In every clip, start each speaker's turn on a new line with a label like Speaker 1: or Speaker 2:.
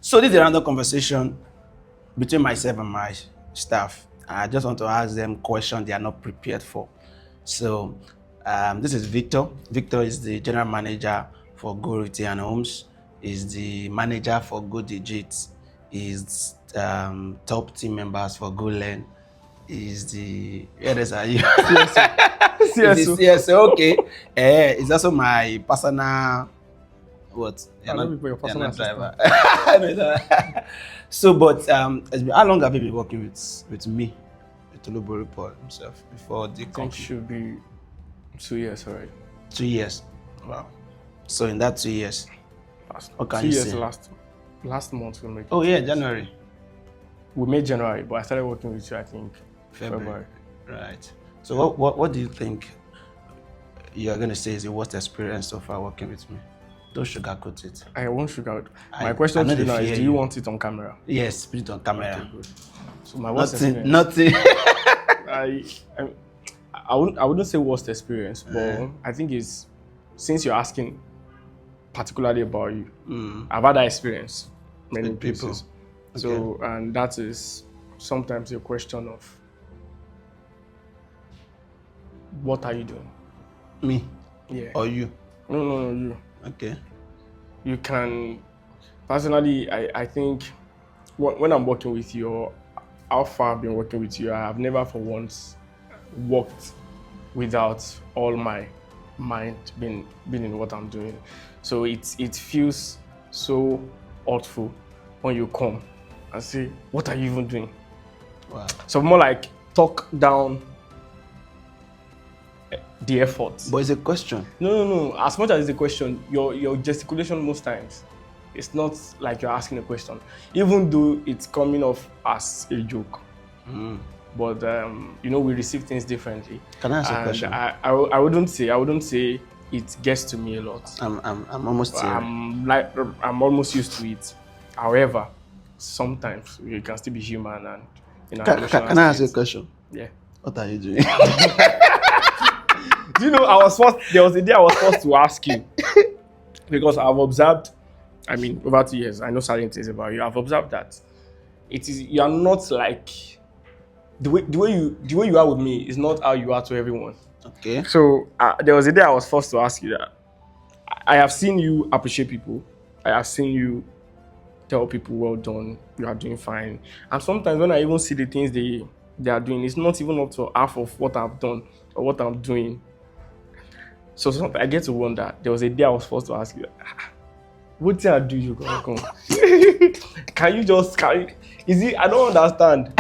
Speaker 1: So this is a random conversation between myself and my staff. I just want to ask them questions they are not prepared for. So this is Victor. Victor is the general manager for Go Retail and Homes. Is the manager for Go Digits. Is top team members for Go Learn. Is the are you? Yes, okay. It's also my personal what?
Speaker 2: Your personal
Speaker 1: driver. So, but how long have you been working with me, with Olubori Paul himself, before the company?
Speaker 2: I think should be 2 years already.
Speaker 1: 2 years. Wow. So in that 2 years, what can
Speaker 2: 2
Speaker 1: you
Speaker 2: years
Speaker 1: say?
Speaker 2: last month we made.
Speaker 1: Oh yeah, January.
Speaker 2: We made January, but I started working with you, I think, February.
Speaker 1: Right. So what do you think you're going to say is the worst experience so far working with me? Don't sugarcoat it.
Speaker 2: I won't sugarcoat. My question to you now is, do you want it on camera?
Speaker 1: Yes, put it on camera.
Speaker 2: Okay, good. So my worst experience.
Speaker 1: Nothing.
Speaker 2: I wouldn't say worst experience, but I think it's, since you're asking particularly about you, I've had that experience many people. Okay. So, and that is sometimes a question of, what are you doing?
Speaker 1: Me?
Speaker 2: Yeah.
Speaker 1: Or you?
Speaker 2: No, you.
Speaker 1: Okay.
Speaker 2: You can, personally, I think when I'm working with you, or how far I've been working with you, I have never for once worked without all my mind being in what I'm doing. So it feels so awful when you come and say, what are you even doing?
Speaker 1: Wow.
Speaker 2: So more like talk down the effort.
Speaker 1: But it's a question.
Speaker 2: No. As much as it's a question, your gesticulation most times, it's not like you're asking a question, even though it's coming off as a joke. But we receive things differently.
Speaker 1: Can I ask a question?
Speaker 2: I wouldn't say it gets to me a lot.
Speaker 1: I'm almost here.
Speaker 2: I'm almost used to it. However, sometimes you can still be human and
Speaker 1: Can I ask you a question?
Speaker 2: Yeah.
Speaker 1: What are you doing?
Speaker 2: Do you know, there was a day I was forced to ask you, because I've observed, over 2 years, I know certain things about you. I've observed that you are not like, the way you are with me is not how you are to everyone.
Speaker 1: Okay.
Speaker 2: So there was a day I was forced to ask you that. I have seen you appreciate people. I have seen you tell people, well done, you are doing fine. And sometimes when I even see the things they are doing, it's not even up to half of what I've done or what I'm doing. So sometimes I get to wonder, there was a day I was forced to ask you, what did I do you come? Can you I don't understand.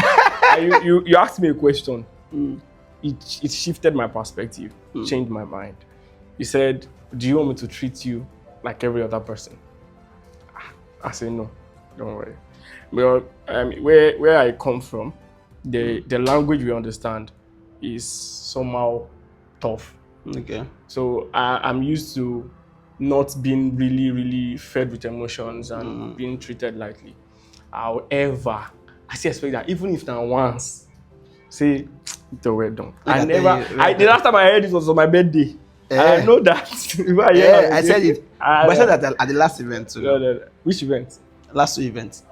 Speaker 2: You asked me a question. It shifted my perspective, changed my mind. You said, do you want me to treat you like every other person? I said, no, don't worry. But where I come from, the language we understand is somehow tough.
Speaker 1: Okay.
Speaker 2: So I'm used to not being really, really fed with emotions and being treated lightly. However, I still expect that even if now once, say, it's well done. The last time I heard it was on my birthday. I know that.
Speaker 1: I said it. But I said that at the last event too.
Speaker 2: No. Which event?
Speaker 1: Last two events.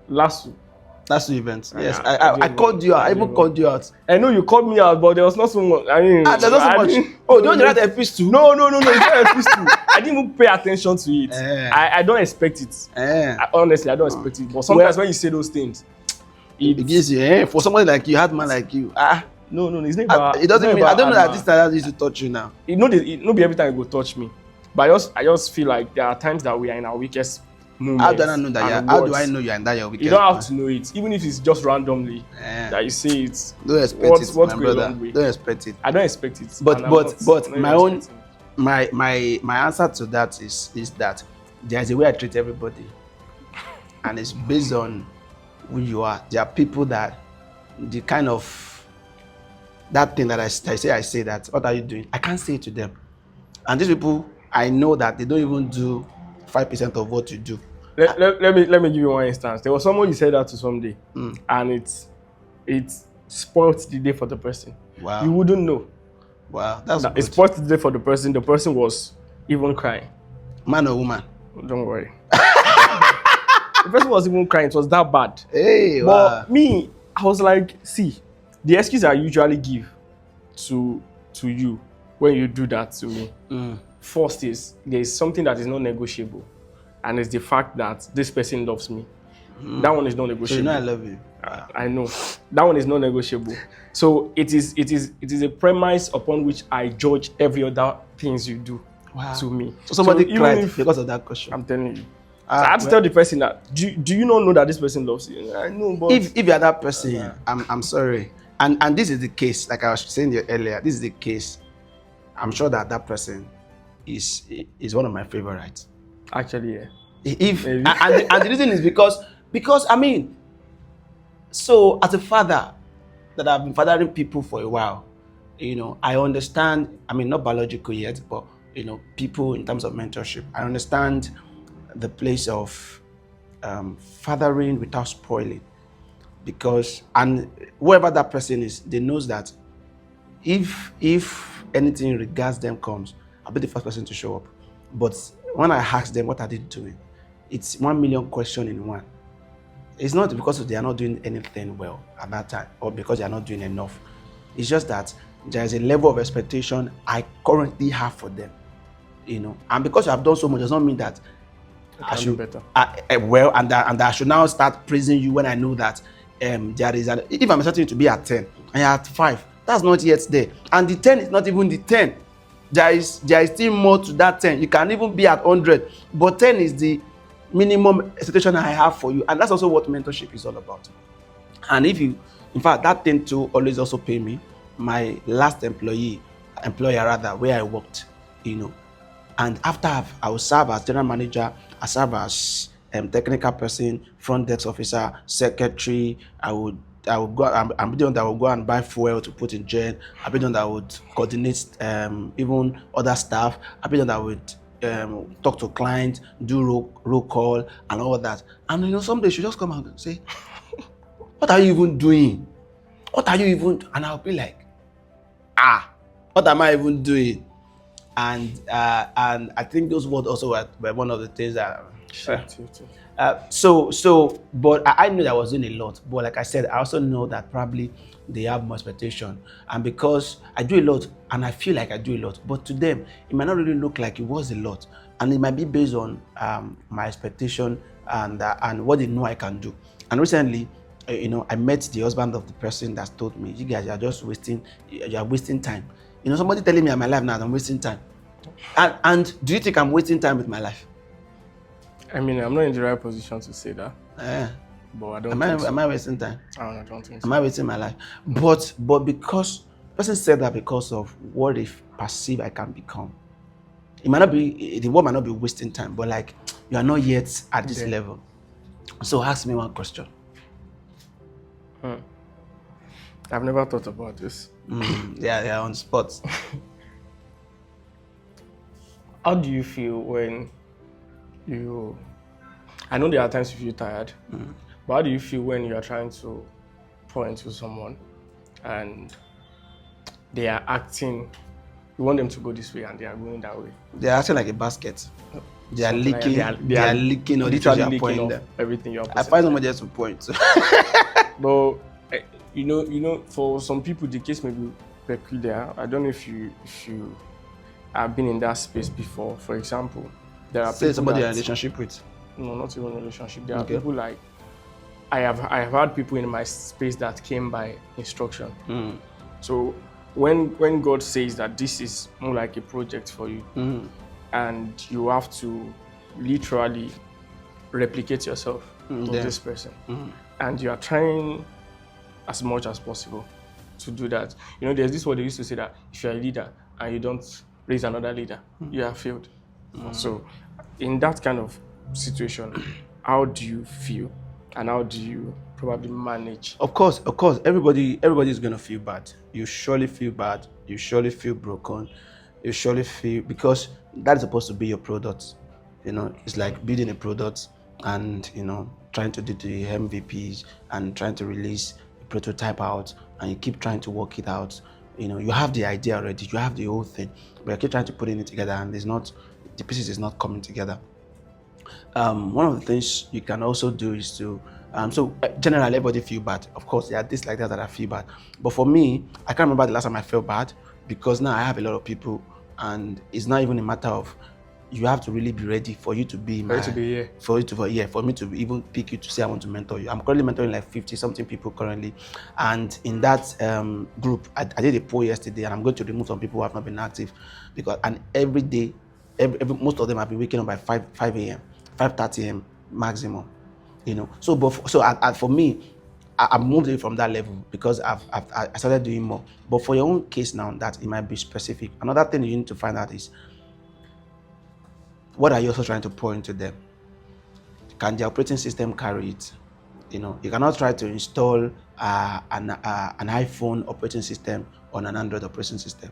Speaker 2: Last two
Speaker 1: events. Yes, I called you out. I even called you out.
Speaker 2: I know you called me out, but there was not so much.
Speaker 1: There's not so much. Oh, don't you write a piece too?
Speaker 2: No. It's not a piece too. I didn't even pay attention to it. I don't expect it. Honestly, I don't expect it. But sometimes when you say those things,
Speaker 1: it gives you. For somebody like you, hard man like you.
Speaker 2: No, it's not about.
Speaker 1: It doesn't mean. I don't know that this time used to touch you now.
Speaker 2: It not be every time it will touch me, but I just feel like there are times that we are in our weakest moments.
Speaker 1: How do I know that? How do I know you're in that your weakest?
Speaker 2: You don't have to know it, even if it's just randomly that you say it.
Speaker 1: Don't expect it, my brother. Don't expect it.
Speaker 2: I don't expect it.
Speaker 1: But my answer to that is that there's a way I treat everybody, and it's based on who you are. There are people that the kind of that thing that I say that, what are you doing? I can't say it to them. And these people, I know that they don't even do 5% of what you do.
Speaker 2: Let me give you one instance. There was someone you said that to someday, and it spoiled the day for the person.
Speaker 1: Wow.
Speaker 2: You wouldn't know.
Speaker 1: Wow, that's good.
Speaker 2: It spoiled the day for the person. The person was even crying.
Speaker 1: Man or woman?
Speaker 2: Don't worry. The person was even crying. It was that bad.
Speaker 1: Hey, wow.
Speaker 2: But me, I was like, see, the excuse I usually give to you when you do that to me, first is there is something that is not negotiable, and it's the fact that this person loves me. That one is not negotiable.
Speaker 1: So you know I love you.
Speaker 2: I know that one is not negotiable. So it is a premise upon which I judge every other things you do to me.
Speaker 1: So somebody
Speaker 2: so
Speaker 1: cried because of that question.
Speaker 2: I'm telling you. So I have to tell the person that do you not know that this person loves you? I know, but
Speaker 1: if you're that person, I'm sorry. And this is the case, like I was saying earlier, this is the case. I'm sure that that person is one of my favorites.
Speaker 2: Actually, yeah.
Speaker 1: If and the reason is because I mean, so as a father that I've been fathering people for a while, I understand. I mean, not biological yet, but people in terms of mentorship. I understand the place of fathering without spoiling, because and whoever that person is, they knows that if anything regards them comes, I'll be the first person to show up. But when I ask them what are they doing, it's 1 million question in one. It's not because they are not doing anything well at that time or because they are not doing enough. It's just that there is a level of expectation I currently have for them, And because you have done so much does not mean that I should
Speaker 2: do better.
Speaker 1: And I should now start praising you when I know that there is if I'm expecting you to be at 10 and you're at 5, that's not yet there. And the 10 is not even the 10. There is still more to that 10. You can even be at 100, but 10 is the minimum expectation I have for you, and that's also what mentorship is all about. And in fact, that thing to always also pay me. My last employer rather, where I worked, and after I will serve as general manager, I serve as technical person, front desk officer, secretary. I would go. I'm the one that will go and buy fuel to put in gen. I'll be the one that would coordinate even other staff. I'll be the one that would talk to clients, do roll call and all of that. And someday she'll just come and say, "What are you even doing? What are you even?" And I'll be like, what am I even doing? And I think those words also were one of the things that. But I knew that I was doing a lot. But like I said, I also know that probably they have more expectation. And because I do a lot and I feel like I do a lot, but to them, it might not really look like it was a lot. And it might be based on my expectation and what they know I can do. And recently, I met the husband of the person that told me, "You guys are just wasting time." Somebody telling me in my life now I'm wasting time. And do you think I'm wasting time with my life?
Speaker 2: I mean, I'm not in the right position to say that. But I don't think so.
Speaker 1: Am I wasting time?
Speaker 2: I don't think so.
Speaker 1: Am I wasting my life? But because person said that because of what they perceive I can become. It might not be, the world might not be wasting time, but like you are not yet at this level. So ask me one question.
Speaker 2: I've never thought about this.
Speaker 1: Yeah, on the spot.
Speaker 2: How do you feel when I know there are times you feel tired, but how do you feel when you are trying to pour into someone and they are acting, you want them to go this way and they are going that way?
Speaker 1: They are acting like a basket. They are leaking. They are leaking or
Speaker 2: literally
Speaker 1: you are
Speaker 2: leaking off
Speaker 1: them.
Speaker 2: everything you are.
Speaker 1: I find someone just to point.
Speaker 2: But you know, for some people the case may be peculiar. I don't know if you have been in that space before. For example, there are people
Speaker 1: somebody you're in a relationship with.
Speaker 2: No, not even a relationship. There are people like I have had people in my space that came by instruction. So when God says that this is more like a project for you, and you have to literally replicate yourself to this person, and you are trying as much as possible to do that. There's this word they used to say that if you're a leader and you don't raise another leader, you have failed. So in that kind of situation, how do you feel and how do you probably manage?
Speaker 1: Of course, everybody is gonna feel bad. You surely feel bad, you surely feel broken, you surely feel, because that is supposed to be your product. It's like building a product and trying to do the MVPs and trying to release a prototype out, and you keep trying to work it out. You have the idea already, you have the whole thing, but you keep trying to put it together and the pieces is not coming together. One of the things you can also do is to generally everybody feel bad. Of course, there are this like that I feel bad. But for me, I can't remember the last time I felt bad because now I have a lot of people, and it's not even a matter of you have to really be ready for you to be
Speaker 2: For
Speaker 1: my
Speaker 2: it to be here.
Speaker 1: for me to even pick you to say I want to mentor you. I'm currently mentoring like 50 something people currently, and in that group, I did a poll yesterday, and I'm going to remove some people who have not been active because and every day, most of them have been waking up by 5 a.m. 5:30 a.m. maximum, So, for me, I moved away from that level because I started doing more. But for your own case now, that it might be specific. Another thing you need to find out is what are you also trying to pour into them? Can the operating system carry it? You cannot try to install an iPhone operating system on an Android operating system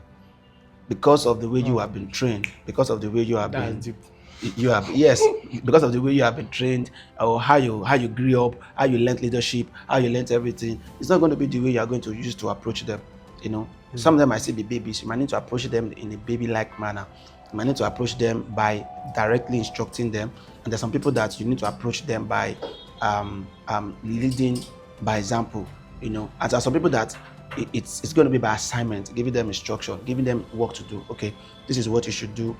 Speaker 1: because of the way you have been trained, because of the way you have been.
Speaker 2: Deep.
Speaker 1: You have yes, because of the way you have been trained, or how you grew up, how you learned leadership, how you learned everything. It's not going to be the way you are going to use to approach them. Some of them might still be babies. You might need to approach them in a baby-like manner. You might need to approach them by directly instructing them, and there's some people that you need to approach them by leading by example. And there are some people that it's going to be by assignment, giving them instruction, giving them work to do. Okay, this is what you should do,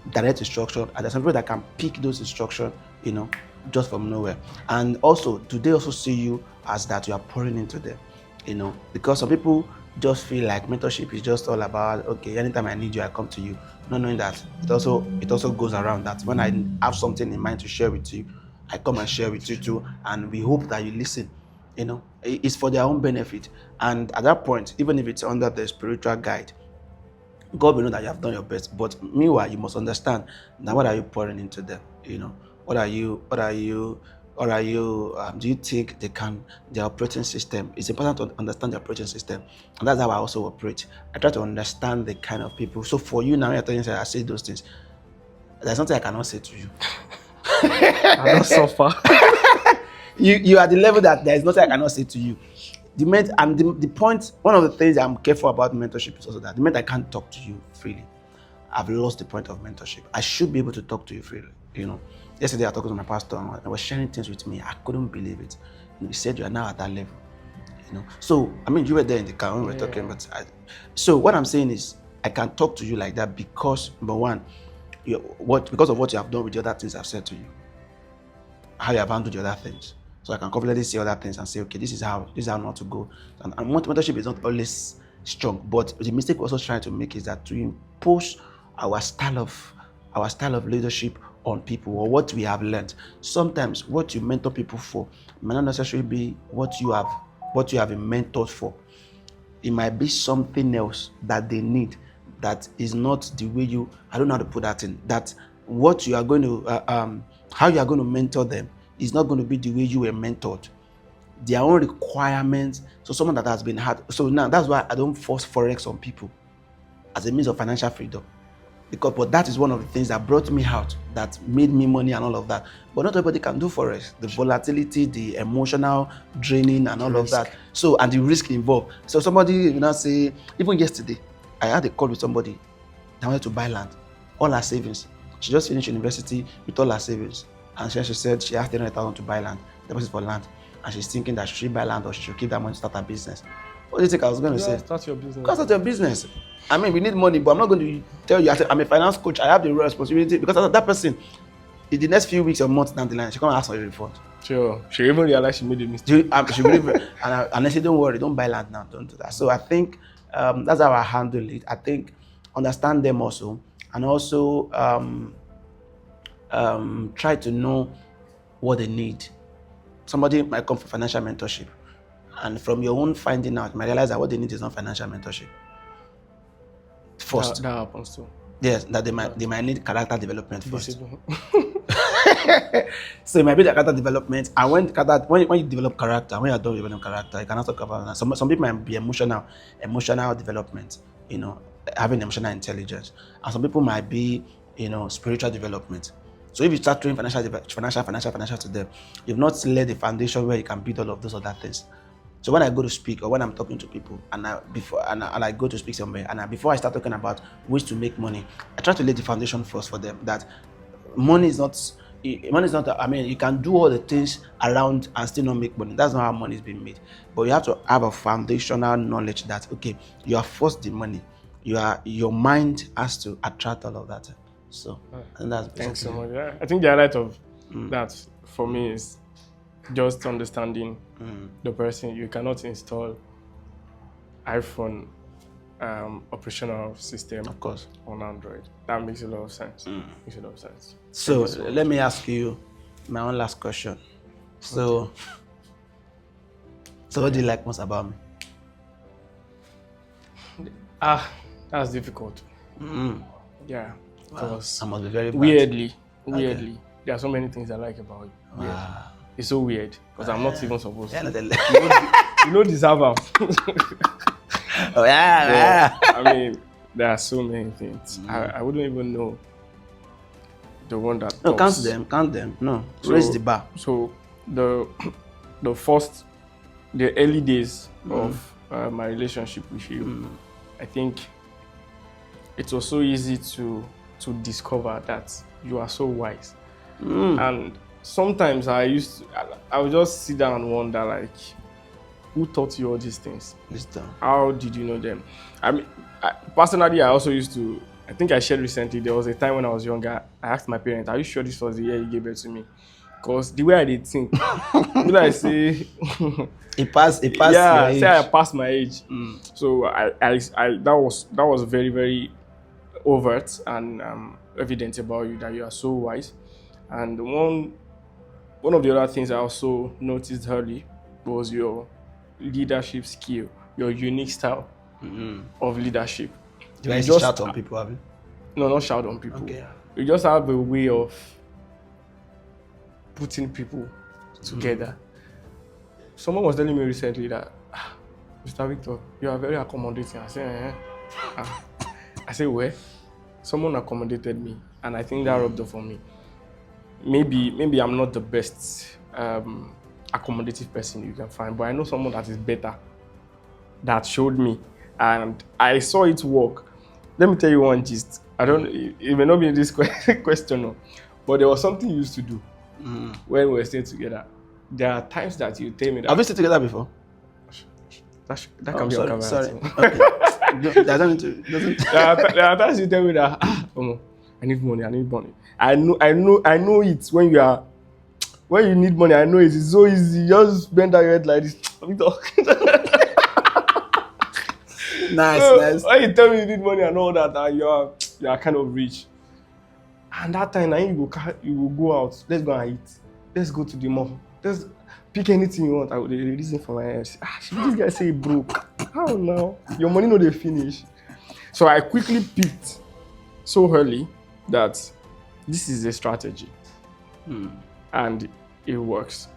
Speaker 1: direct instruction, and there's some people that can pick those instructions, just from nowhere. And also, do they also see you as that you are pouring into them? Because some people just feel like mentorship is just all about, okay, anytime I need you, I come to you. Not knowing that it also goes around that when I have something in mind to share with you, I come and share with you too, and we hope that you listen. It's for their own benefit. And at that point, even if it's under the spiritual guide, God will know that you have done your best. But meanwhile, you must understand now what are you pouring into them? Do you think their operating system? It's important to understand the operating system. And that's how I also operate. I try to understand the kind of people. So for you now, you're telling me I say those things. There's something I cannot say to you.
Speaker 2: I don't suffer.
Speaker 1: You are the level that there is nothing I cannot say to you. The point, one of the things I'm careful about mentorship is also that the minute I can't talk to you freely, I've lost the point of mentorship. I should be able to talk to you freely. Yesterday I was talking to my pastor and he was sharing things with me. I couldn't believe it. He said you are now at that level. So I mean, you were there in the car when we were talking, but so what I'm saying is I can talk to you like that because number one, because of what you have done with the other things I've said to you, how you have handled the other things. So I can confidently see other things and say, okay, this is how not to go. And mentorship is not always strong, but the mistake we're also trying to make is that to impose our style of leadership on people or what we have learned. Sometimes what you mentor people for may not necessarily be what you have been mentored for. It might be something else that they need that is not the way I don't know how to put that in. That what you are going to how you are going to mentor them is not going to be the way you were mentored. Their own requirements. So someone that has been hard. So now that's why I don't force Forex on people as a means of financial freedom. But that is one of the things that brought me out, that made me money and all of that. But not everybody can do Forex. The volatility, the emotional draining and all of that. So, and the risk involved. So somebody will now say, even yesterday, I had a call with somebody that wanted to buy land. All her savings. She just finished university with all her savings. And she said she has 300,000 to buy land, deposit for land. And she's thinking that she should buy land or she should keep that money to start her business. What do you think I was going to say?
Speaker 2: Start your business.
Speaker 1: Start your business. I mean, we need money, but I'm not going to tell you. I'm a finance coach. I have the responsibility because that person, in the next few weeks or months down the line, she's going to ask for a refund.
Speaker 2: Sure. She even realized she made a mistake.
Speaker 1: and I say, don't worry, don't buy land now. Don't do that. So I think that's how I handle it. I think understand them also, and also try to know what they need. Somebody might come for financial mentorship, and from your own finding out, you might realize that what they need is not financial mentorship. First,
Speaker 2: that happens too.
Speaker 1: Yes, that they might need character development first. So it might be the character development, and when you develop character, when you're done developing character, you can also cover that. Some people might be emotional development, having emotional intelligence, and some people might be spiritual development. So if you start doing financial to them, you've not laid the foundation where you can build all of those other things. So when I go to speak or when I'm talking to people and I go to speak somewhere and before I start talking about ways to make money, I try to lay the foundation first for them that money is not money is not. I mean, you can do all the things around and still not make money. That's not how money is being made. But you have to have a foundational knowledge that okay, you are first the money. Your mind has to attract all of that. So, and that's basically.
Speaker 2: Thanks so much. Yeah. I think the highlight of that for me is just understanding the person. You cannot install iPhone operational system,
Speaker 1: Of course.
Speaker 2: on Android. That makes a lot of sense. Makes a lot of sense.
Speaker 1: So let me ask you my one last question. So, so what do you like most about me?
Speaker 2: That's difficult. Yeah, because
Speaker 1: I must be very bad.
Speaker 2: weirdly, there are so many things I like about you.
Speaker 1: Wow.
Speaker 2: It's so weird because I'm not even supposed
Speaker 1: Yeah,
Speaker 2: to.
Speaker 1: no,
Speaker 2: You know, deserve them.
Speaker 1: oh yeah,
Speaker 2: I mean, there are so many things. I wouldn't even know the one that.
Speaker 1: No,
Speaker 2: tops.
Speaker 1: count them. No,
Speaker 2: So-
Speaker 1: raise the bar.
Speaker 2: So the early days of my relationship with you, I think it was so easy to discover that you are so wise. And sometimes I would just sit down and wonder, like, who taught you all these things?
Speaker 1: Wisdom.
Speaker 2: How did you know them? I mean, personally, I also used to. I think I shared recently. There was a time when I was younger. I asked my parents, "Are you sure this was the year you gave birth to me?" Because the way I did think, when I say,
Speaker 1: It passed.
Speaker 2: yeah,
Speaker 1: your
Speaker 2: say I
Speaker 1: age.
Speaker 2: passed my age. So I that was very, very overt and evident about you, that you are so wise. And one of the other things I also noticed early was your leadership skill, your unique style of leadership.
Speaker 1: Do I
Speaker 2: You
Speaker 1: just shout on people? Have you?
Speaker 2: No, not shout on people.
Speaker 1: Okay.
Speaker 2: You just have a way of putting people together. Someone was telling me recently that, Mr. Victor, you are very accommodating. I said, I said, where? Someone accommodated me, and I think that rubbed off on me. Maybe I'm not the best accommodative person you can find, but I know someone that is better, that showed me, and I saw it work. Let me tell you one gist. It may not be in this question, no, but there was something you used to do when we were staying together. There are times that you tell me that.
Speaker 1: Have we stayed together before?
Speaker 2: That can be on camera.
Speaker 1: Sorry.
Speaker 2: too.
Speaker 1: Okay. Doesn't.
Speaker 2: There are times you tell me that I need money. I know it when you need money. I know it. It's so easy. Just bend down your head like this.
Speaker 1: Nice.
Speaker 2: When you tell me you need money and all that, you are kind of rich. And that time, you will go out. Let's go and eat. Let's go to the mall. Let's pick anything you want. I would reason for my head. This guy say broke. How now? Your money no dey finish. So I quickly picked so early that this is a strategy, and it works.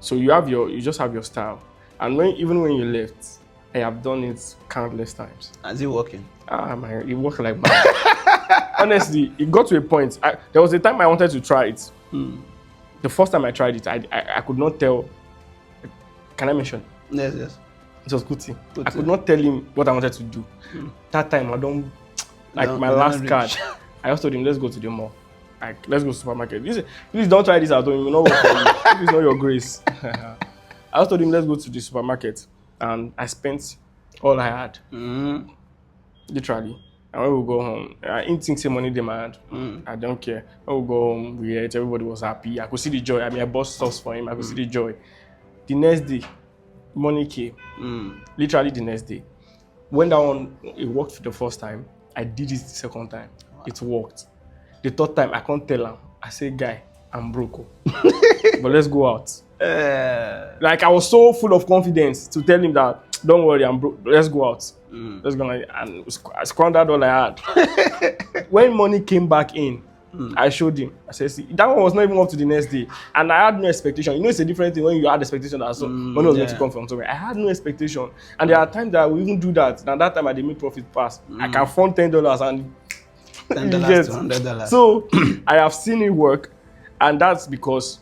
Speaker 2: So you just have your style, and even when you left, I have done it countless times.
Speaker 1: Is it working?
Speaker 2: It worked like mad. Honestly, it got to a point. There was a time I wanted to try it. The first time I tried it, I could not tell. Can I mention?
Speaker 1: Yes.
Speaker 2: It was Kuti.
Speaker 1: Kuti.
Speaker 2: I could not tell him what I wanted to do. That time, my last card, I just told him, let's go to the mall. Let's go to the supermarket. Please don't try this at home. It will not work for you. This is not your grace. I just told him, let's go to the supermarket. And I spent all I had. Literally. And when we go home, I didn't think say money demand. I don't care. When we go home, we ate, everybody was happy. I could see the joy. I bought sauce for him. I could see the joy. The next day, money came. Literally the next day. When that one, it worked for the first time, I did it the second time. Wow. It worked. The third time, I can't tell him. I say, guy, I'm broke. But let's go out. Like, I was so full of confidence to tell him that, don't worry, I'm broke. Let's go out. Let's go. And I squandered all I had. When money came back in, I showed him. I said, see, that one was not even up to the next day. And I had no expectation. You know, it's a different thing when you had expectation that money was going to come from somewhere. I had no expectation. And there are times that we even do that. And that time I did make profit pass. I can fund $10 and
Speaker 1: $10 to $100.
Speaker 2: So I have seen it work. And that's because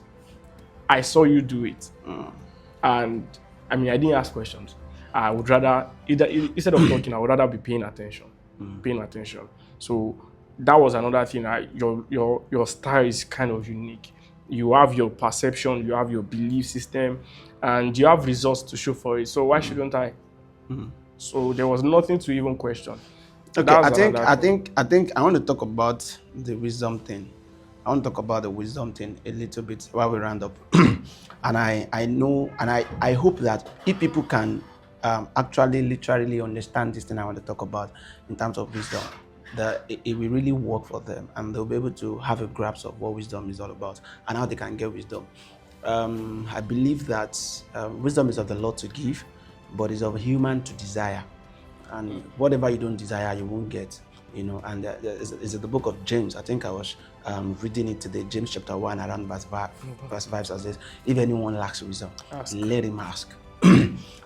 Speaker 2: I saw you do it. And I mean, I didn't ask questions. I would rather, instead of talking, I would rather be paying attention. So that was another thing. Your style is kind of unique. You have your perception, you have your belief system, and you have results to show for it. So why shouldn't I? So there was nothing to even question.
Speaker 1: Okay,
Speaker 2: That's another thing.
Speaker 1: I think I want to talk about the wisdom thing. I want to talk about the wisdom thing a little bit while we round up. And I know, and I hope that if people can actually literally understand this thing I want to talk about in terms of wisdom, that it will really work for them, and they'll be able to have a grasp of what wisdom is all about and how they can get wisdom. I believe that wisdom is of the Lord to give, but is of human to desire. And whatever you don't desire, you won't get. And is the book of James. I think I was reading it today. James chapter 1, around verse 5. Verse 5 says, "If anyone lacks wisdom, let him ask."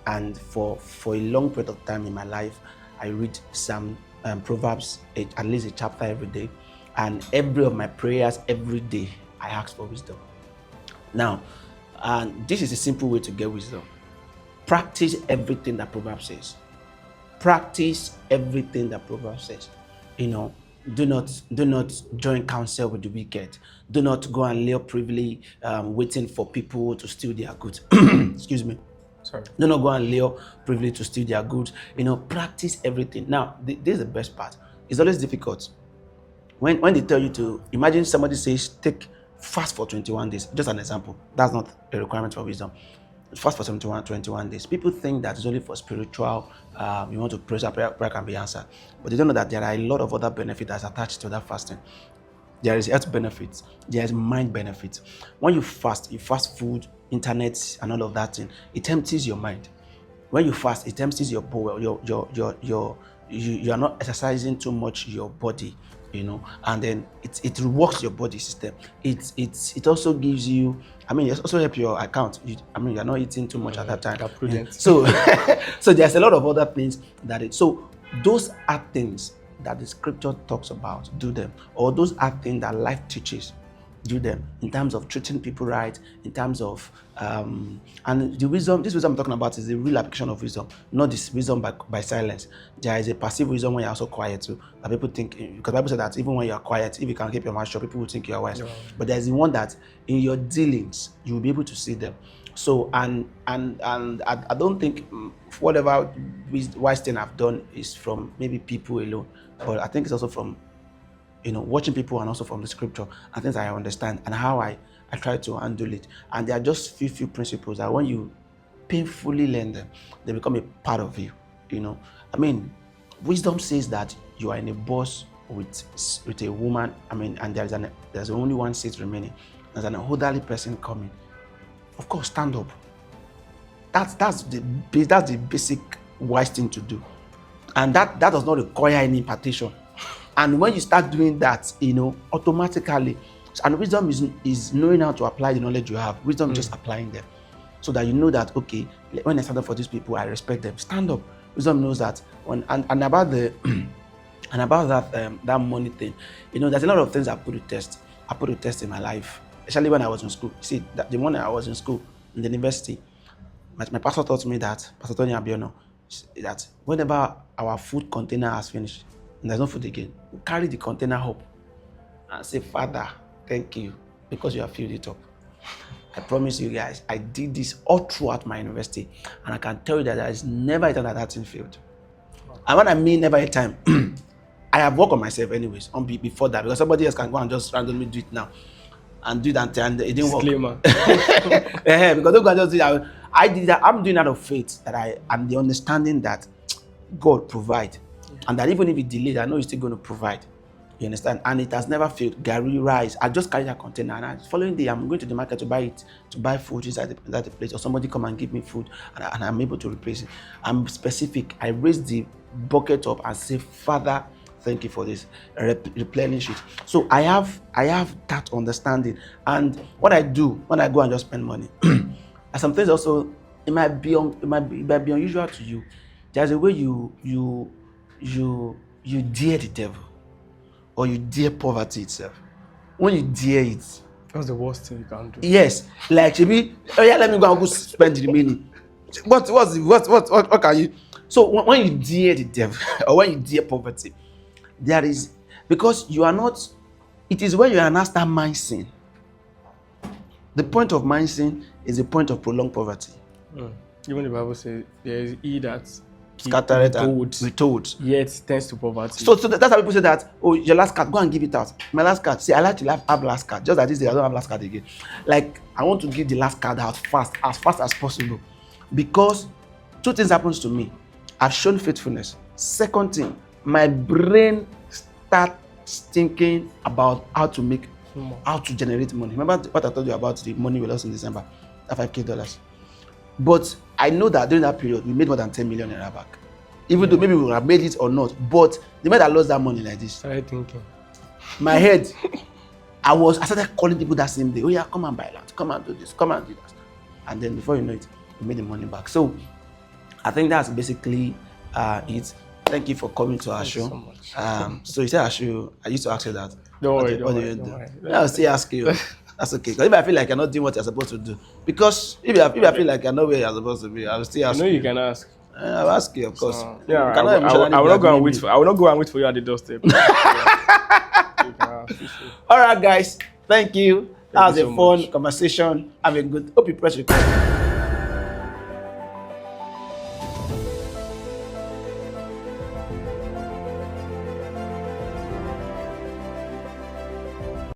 Speaker 1: And for a long period of time in my life, I read some Proverbs, at least a chapter every day, and every of my prayers every day, I ask for wisdom. Now, this is a simple way to get wisdom. Practice everything that Proverbs says. Practice everything that Proverbs says. Do not join counsel with the wicked. Do not go and lay up privily, waiting for people to steal their goods. Excuse me.
Speaker 2: Sorry.
Speaker 1: Do not go and lay up privily to steal their goods. Practice everything. Now, this is the best part. It's always difficult when they tell you to imagine somebody says take fast for 21 days. Just an example. That's not a requirement for wisdom. Fast for 21 days. People think that it's only for spiritual. You want to pray, so prayer can be answered. But they don't know that there are a lot of other benefits that's attached to that fasting. There is health benefits. There is mind benefits. When you fast food, internet, and all of that thing. It empties your mind. When you fast, it empties your body. You are not exercising too much your body, and then it works your body system. It also gives you. It also helps your account. You're not eating too much at that time.
Speaker 2: Prudent.
Speaker 1: So, so there's a lot of other things so those are things that the scripture talks about. Do them, or those are things that life teaches. Do them in terms of treating people right, in terms of and this wisdom I'm talking about is the real application of wisdom, not this wisdom by silence. There is a passive wisdom when you're also quiet too. That people think, because the Bible said that even when you are quiet, if you can keep your mouth shut, people will think you are wise. Yeah. But there's the one that in your dealings you will be able to see them. So and I don't think whatever wise thing I've done is from maybe people alone, but I think it's also from watching people and also from the scripture and things I understand and how I try to handle it. And there are just few principles that when you painfully learn them, they become a part of you. Wisdom says that you are in a bus with a woman. And there's only one seat remaining. There's an elderly person coming. Of course, stand up. That's the basic wise thing to do, and that does not require any impartation. And when you start doing that, automatically, and wisdom is knowing how to apply the knowledge you have. Wisdom is just applying them, so that you know that, okay, when I stand up for these people, I respect them. Stand up. Wisdom knows that. And about the and about that money thing, there's a lot of things I put to test. I put to test in my life, especially when I was in school. See, that the morning I was in school, in the university, my pastor taught me that, Pastor Tony Abiono, that whenever our food container has finished, and there's no food again, we carry the container up and say, Father, thank you, because you have filled it up. I promise you guys, I did this all throughout my university, and I can tell you that there is never a time that thing failed. And when I mean never a time, I have worked on myself anyways, before that, because somebody else can go and just randomly do it now, and do that, and it didn't work. Because don't go and just do that. I did that. I'm doing out of faith that I'm the understanding that God provide. And that even if it delayed, I know He's still going to provide. You understand? And it has never failed. Gary rice. I just carry that container, and the following day I'm going to the market to buy food inside the place, or somebody come and give me food, and I'm able to replace it. I'm specific. I raise the bucket up and say, Father, thank you for this. Replenish it. So I have that understanding. And what I do when I go and just spend money, and some things also it might be unusual to you. There's a way you dare the devil, or you dare poverty itself. When you dare it,
Speaker 2: that's the worst thing you can do.
Speaker 1: Yes, like Chibi, let me go and go spend the remaining. What can you? So when you dare the devil, or when you dare poverty, there is Because you are not, it is when you are now start mincing. The point of mincing is the point of prolonged poverty.
Speaker 2: Even the Bible says there is he that
Speaker 1: Scattered and retold.
Speaker 2: Yet tends to poverty.
Speaker 1: So that's how people say that, oh, your last card, go and give it out. My last card. See, I like to have last card. Just that this day, I don't have last card again. Like, I want to give the last card out as fast as possible. Because two things happens to me. I've shown faithfulness. Second thing, my brain starts thinking about how to generate money. Remember what I told you about the money we lost in December, that $5,000. But I know that during that period, we made more than 10 million naira back. Even though maybe we would have made it or not. But the moment I lost that money like this,
Speaker 2: started thinking.
Speaker 1: My head, I started calling people that same day. Oh yeah, come and buy land, come and do this, come and do that. And then before you know it, we made the money back. So I think that's basically it. Thank you for coming to our show.
Speaker 2: Thank you so much.
Speaker 1: So you said I used to ask you that.
Speaker 2: Don't worry.
Speaker 1: I'll still ask you. That's okay. Because if I feel like you're not doing what you're supposed to do, because if I feel like you're not where you're supposed to be, I'll still ask you.
Speaker 2: You can ask.
Speaker 1: I'll ask you, of course.
Speaker 2: Yeah, I will not go and wait for. I will not go and wait for you at the doorstep.
Speaker 1: All right, guys. Thank you. That was a fun
Speaker 2: much.
Speaker 1: conversation. Have a good. Hope you press record.